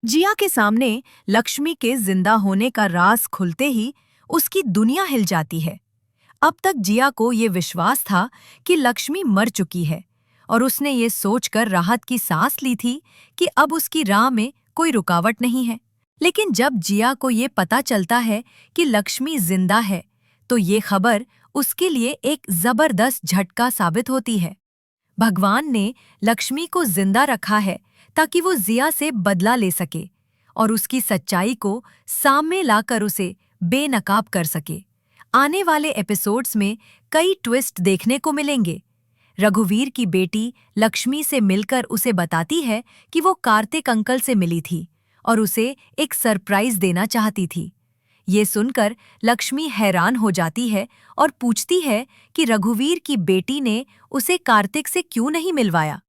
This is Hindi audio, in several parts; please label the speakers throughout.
Speaker 1: जिया के सामने लक्ष्मी के जिंदा होने का राज खुलते ही उसकी दुनिया हिल जाती है। अब तक जिया को ये विश्वास था कि लक्ष्मी मर चुकी है और उसने ये सोचकर राहत की सांस ली थी कि अब उसकी राह में कोई रुकावट नहीं है। लेकिन जब जिया को ये पता चलता है कि लक्ष्मी जिंदा है, तो ये खबर उसके लिए एक जबरदस्त झटका साबित होती है। भगवान ने लक्ष्मी को जिंदा रखा है ताकि वो जिया से बदला ले सके और उसकी सच्चाई को सामने लाकर उसे बेनकाब कर सके। आने वाले एपिसोड्स में कई ट्विस्ट देखने को मिलेंगे। रघुवीर की बेटी लक्ष्मी से मिलकर उसे बताती है कि वो कार्तिक अंकल से मिली थी और उसे एक सरप्राइज देना चाहती थी। ये सुनकर लक्ष्मी हैरान हो जाती है और पूछती है कि रघुवीर की बेटी ने उसे कार्तिक से क्यों नहीं मिलवाया।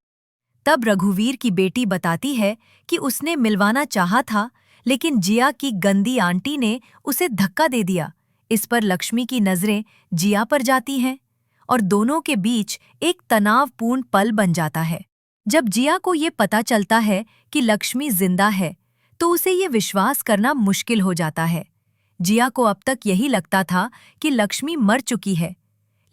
Speaker 1: तब रघुवीर की बेटी बताती है कि उसने मिलवाना चाहा था, लेकिन जिया की गंदी आंटी ने उसे धक्का दे दिया। इस पर लक्ष्मी की नजरें जिया पर जाती हैं और दोनों के बीच एक तनावपूर्ण पल बन जाता है। जब जिया को ये पता चलता है कि लक्ष्मी जिंदा है, तो उसे ये विश्वास करना मुश्किल हो जाता है। जिया को अब तक यही लगता था कि लक्ष्मी मर चुकी है,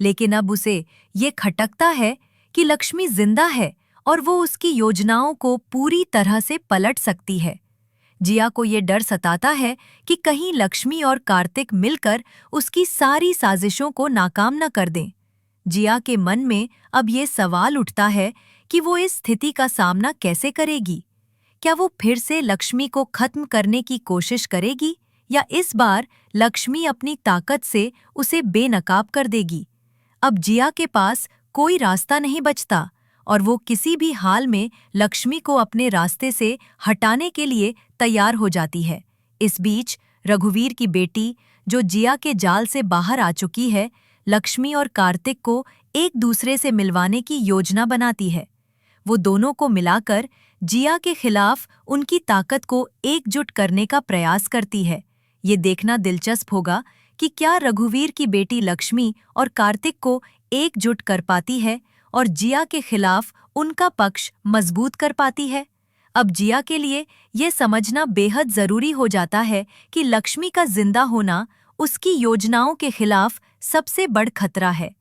Speaker 1: लेकिन अब उसे ये खटकता है कि लक्ष्मी जिंदा है और वो उसकी योजनाओं को पूरी तरह से पलट सकती है। जिया को ये डर सताता है कि कहीं लक्ष्मी और कार्तिक मिलकर उसकी सारी साजिशों को नाकाम न कर दें। जिया के मन में अब ये सवाल उठता है कि वो इस स्थिति का सामना कैसे करेगी। क्या वो फिर से लक्ष्मी को खत्म करने की कोशिश करेगी या इस बार लक्ष्मी अपनी ताकत से उसे बेनकाब कर देगी। अब जिया के पास कोई रास्ता नहीं बचता और वो किसी भी हाल में लक्ष्मी को अपने रास्ते से हटाने के लिए तैयार हो जाती है। इस बीच रघुवीर की बेटी, जो जिया के जाल से बाहर आ चुकी है, लक्ष्मी और कार्तिक को एक दूसरे से मिलवाने की योजना बनाती है। वो दोनों को मिलाकर जिया के खिलाफ उनकी ताकत को एकजुट करने का प्रयास करती है। ये देखना दिलचस्प होगा कि क्या रघुवीर की बेटी लक्ष्मी और कार्तिक को एकजुट कर पाती है और जिया के खिलाफ उनका पक्ष मजबूत कर पाती है। अब जिया के लिए ये समझना बेहद जरूरी हो जाता है कि लक्ष्मी का जिंदा होना उसकी योजनाओं के खिलाफ सबसे बड़ खतरा है।